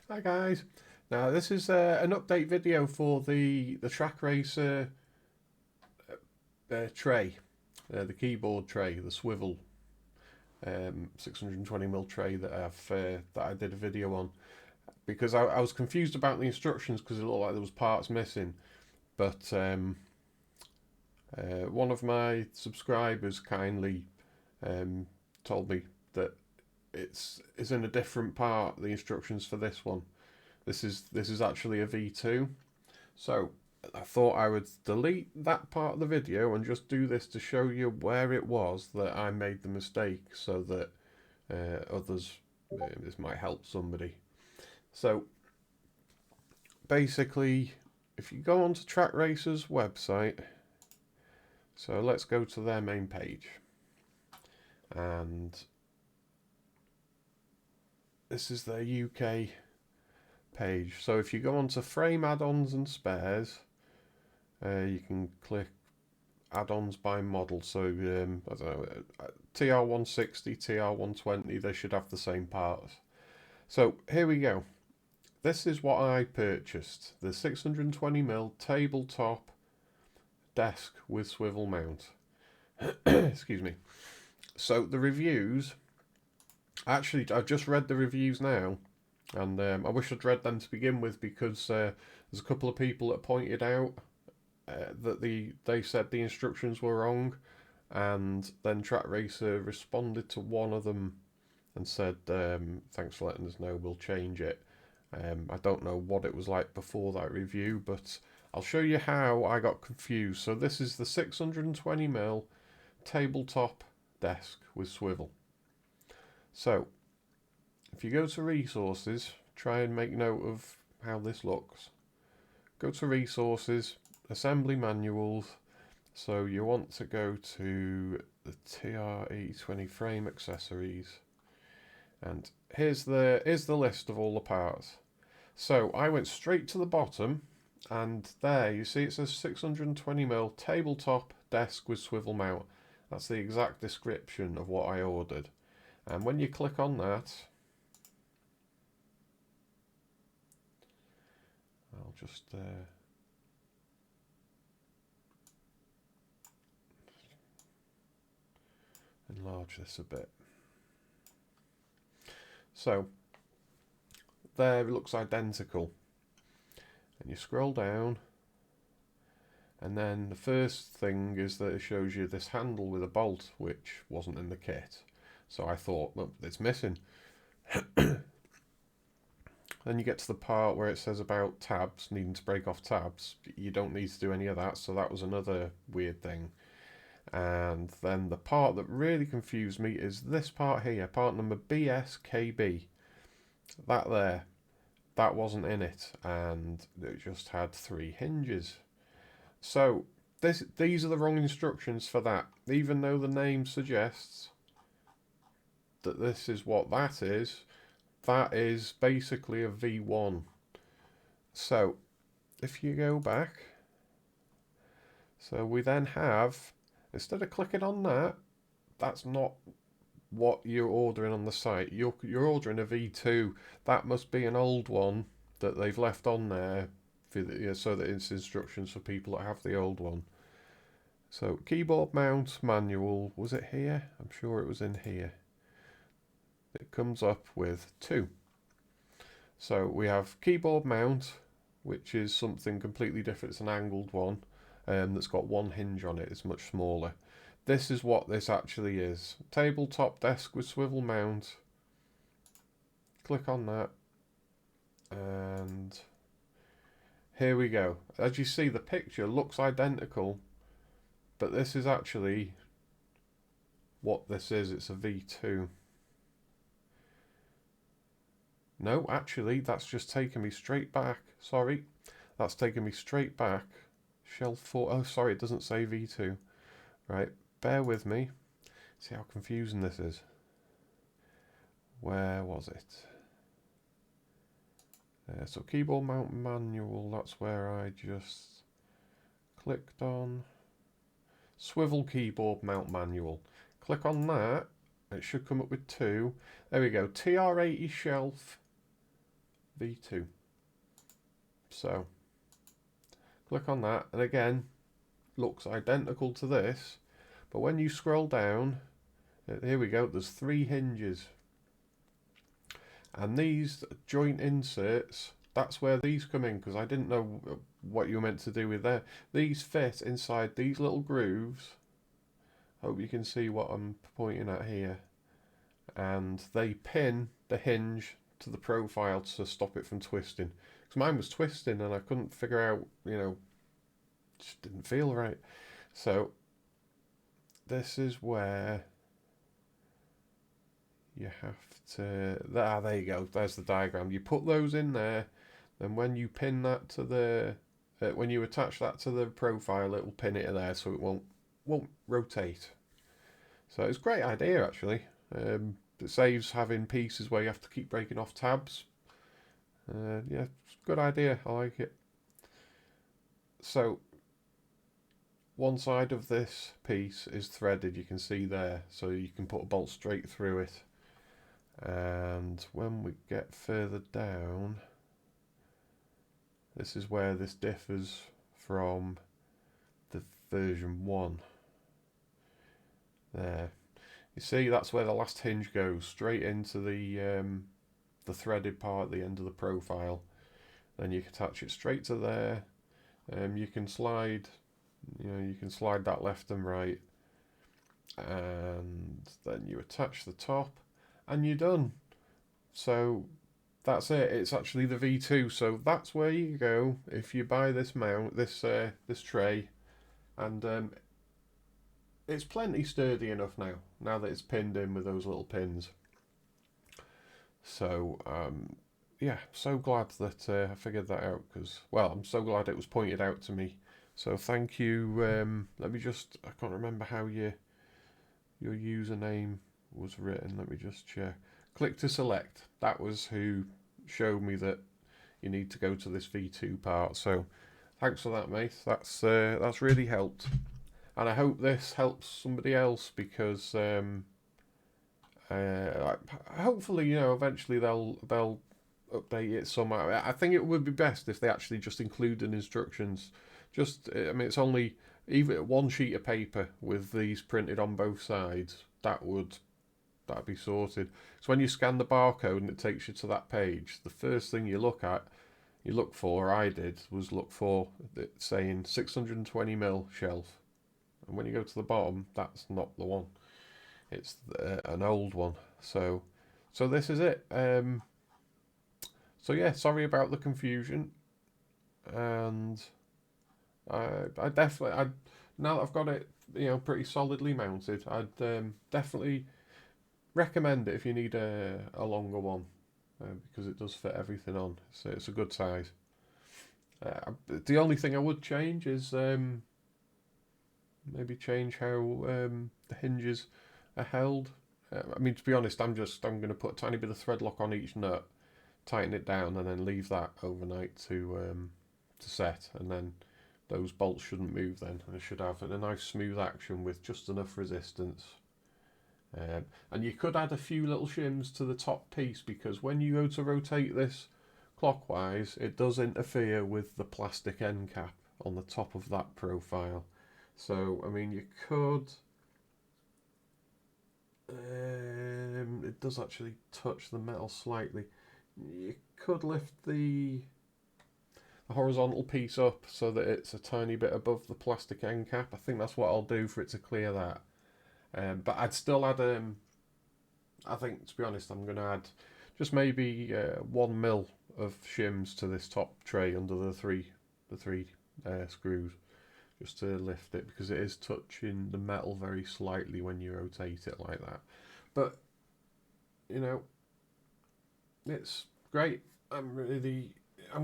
Hi guys. Now this is an update video for the Trak Racer tray, the keyboard tray, the Swivel 620mm tray that I did a video on because I was confused about the instructions because it looked like there was parts missing, but one of my subscribers kindly told me that it's in a different part, the instructions for this one. This is actually a V2. So I thought I would delete that part of the video and just do this to show you where it was that I made the mistake, so that others, this might help somebody. So basically, if you go onto Trak Racer's website, so let's go to their main page, and this is their UK page. So if you go onto frame add-ons and spares, you can click add-ons by model. So I don't know, TR160, TR120, they should have the same parts. So here we go. This is what I purchased: the 620mm tabletop desk with swivel mount. Excuse me. So the reviews, actually I've just read the reviews now, and I wish I'd read them to begin with, because there's a couple of people that pointed out that they said the instructions were wrong, and then Trak Racer responded to one of them and said, thanks for letting us know, we'll change it. I don't know what it was like before that review, but I'll show you how I got confused. So this is the 620mm tabletop desk with swivel. So if you go to resources, try and make note of how this looks. Go to resources, assembly manuals. So you want to go to the TR8020 frame accessories, and here's the list of all the parts. So I went straight to the bottom, and there you see it says 620mm tabletop desk with swivel mount. That's the exact description of what I ordered. And when you click on that, I'll just enlarge this a bit. So there it looks identical, and you scroll down, and then the first thing is that it shows you this handle with a bolt, which wasn't in the kit. So I thought, well, it's missing. Then you get to the part where it says about tabs, needing to break off tabs. You don't need to do any of that, so that was another weird thing. And then the part that really confused me is this part here, part number BSKB. That there, that wasn't in it, and it just had 3 hinges. So these are the wrong instructions for that, even though the name suggests that this is what that is. That is basically a V1. So if you go back, so we then have, instead of clicking on that, that's not what you're ordering on the site. You're ordering a V2. That must be an old one that they've left on there for so that it's instructions for people that have the old one. So keyboard mount manual, was it here? I'm sure it was in here. It comes up with 2. So we have keyboard mount, which is something completely different. It's an angled one that's got 1 hinge on it. It's much smaller. This is what this actually is. Tabletop desk with swivel mount. Click on that, and here we go. As you see, the picture looks identical, but this is actually what this is. It's a V2. No, actually, that's just taken me straight back. Sorry, that's taken me straight back. Shelf 4. Oh, sorry, it doesn't say V2. Right, bear with me. See how confusing this is. Where was it? So keyboard mount manual, that's where I just clicked on. Swivel keyboard mount manual. Click on that. It should come up with 2. There we go. TR80 shelf V2. So click on that, and again, looks identical to this, but when you scroll down, here we go, there's 3 hinges. And these joint inserts, that's where these come in, because I didn't know what you were meant to do with there. These fit inside these little grooves. Hope you can see what I'm pointing at here. And they pin the hinge to the profile to stop it from twisting. Because mine was twisting and I couldn't figure out, just didn't feel right. So this is where you have to, there you go, there's the diagram. You put those in there, then when you pin that to the, when you attach that to the profile, it will pin it there so it won't rotate. So it's a great idea actually. It saves having pieces where you have to keep breaking off tabs. Yeah, it's a good idea, I like it. So one side of this piece is threaded, you can see there, so you can put a bolt straight through it. And when we get further down, this is where this differs from the version 1. There, you see that's where the last hinge goes, straight into the threaded part at the end of the profile. Then you can attach it straight to there. You can slide, you can slide that left and right, and then you attach the top, and you're done. So that's it. It's actually the V2. So that's where you go if you buy this mount, this tray, and it's plenty sturdy enough now that it's pinned in with those little pins. So yeah, so glad that I figured that out, because, well, I'm so glad it was pointed out to me. So thank you. Let me just, I can't remember how your username was written. Let me just check. Click to select. That was who showed me that you need to go to this V2 part. So thanks for that, mate. That's really helped, and I hope this helps somebody else, because hopefully, eventually they'll update it somehow. I think it would be best if they actually just included instructions. Just, I mean, it's only even one sheet of paper with these printed on both sides. That'd be sorted. So when you scan the barcode and it takes you to that page, the first thing you look for, I did, was look for it saying 620mm shelf. And when you go to the bottom, that's not the one. It's an old one. So this is it. So yeah, sorry about the confusion. And I definitely, now that I've got it, pretty solidly mounted, I'd definitely recommend it if you need a longer one, because it does fit everything on. So it's a good size. The only thing I would change is maybe change how the hinges are held. I mean, to be honest, I'm going to put a tiny bit of thread lock on each nut, tighten it down, and then leave that overnight to set, and then those bolts shouldn't move then, and it should have a nice smooth action with just enough resistance. And you could add a few little shims to the top piece, because when you go to rotate this clockwise, it does interfere with the plastic end cap on the top of that profile. So, I mean, you could, it does actually touch the metal slightly. You could lift the horizontal piece up so that it's a tiny bit above the plastic end cap. I think that's what I'll do for it to clear that. But I'd still add, I think, to be honest, I'm going to add just maybe 1mm of shims to this top tray under the three screws, just to lift it, because it is touching the metal very slightly when you rotate it like that. But, it's great. I'm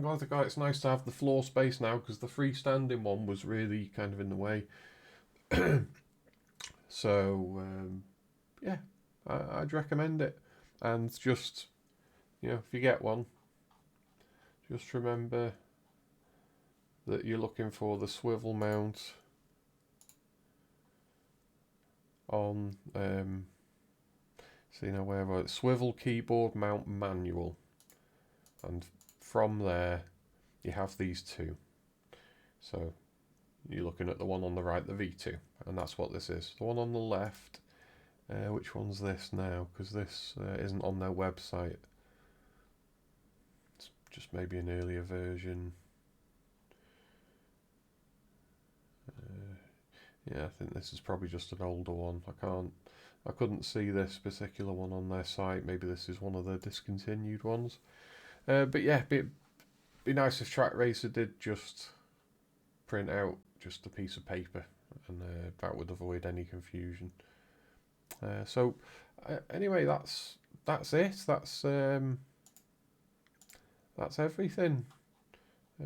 glad I got it. It's nice to have the floor space now, because the freestanding one was really kind of in the way. So yeah, I'd recommend it. And just, if you get one, just remember that you're looking for the swivel mount on see now where was it? Swivel keyboard mount manual, and from there you have these two. So you're looking at the one on the right, the V2, and that's what this is. The one on the left, which one's this now? Because this isn't on their website. It's just maybe an earlier version. Yeah, I think this is probably just an older one. I couldn't see this particular one on their site. Maybe this is one of the discontinued ones. But yeah, be nice if Trak Racer did just print out just a piece of paper, and that would avoid any confusion. Anyway, that's it. That's everything.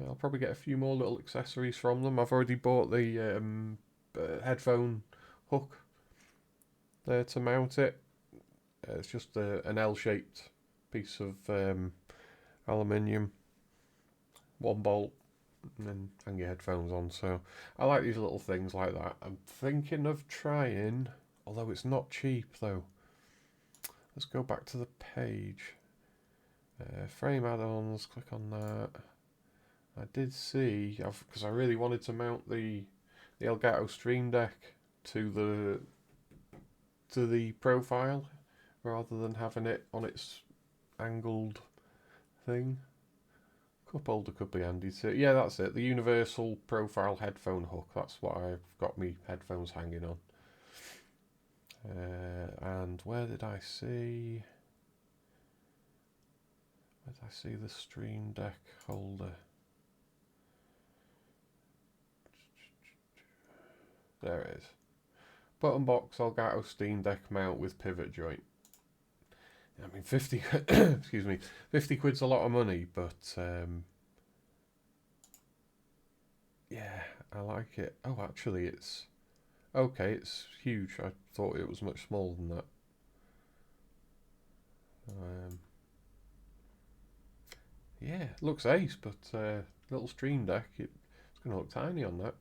I'll probably get a few more little accessories from them. I've already bought the headphone hook there to mount it. It's just an L-shaped piece of aluminium, one bolt, and then hang your headphones on. So I like these little things like that. I'm thinking of trying, although it's not cheap though. Let's go back to the page. Frame add-ons, click on that. I did see, because I really wanted to mount the Elgato Stream Deck to the profile rather than having it on its angled thing. Cup holder could be handy too. Yeah, that's it. The universal profile headphone hook. That's what I've got me headphones hanging on. And where did I see? Where did I see the Stream Deck holder? There it is. Button box Elgato Steam Deck mount with pivot joint. I mean, 50 excuse me, 50 quid's a lot of money, but yeah, I like it. Oh, actually, it's okay. It's huge. I thought it was much smaller than that. Yeah, it looks ace, but little Stream Deck, it's going to look tiny on that.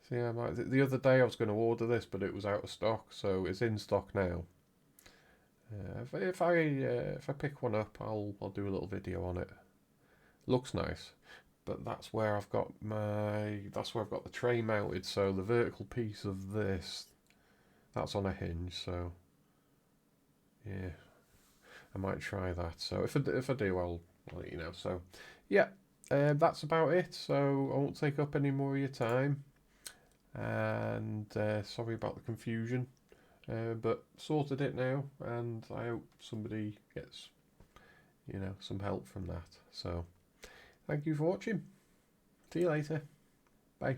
So yeah, the other day I was going to order this, but it was out of stock, so it's in stock now. If I pick one up, I'll do a little video on it. Looks nice, but that's where I've got the tray mounted. So the vertical piece of this, that's on a hinge. So yeah, I might try that. So if I do, I'll let you know. So yeah, that's about it. So I won't take up any more of your time. And sorry about the confusion, but sorted it now, and I hope somebody gets some help from that. So thank you for watching. See you later. Bye.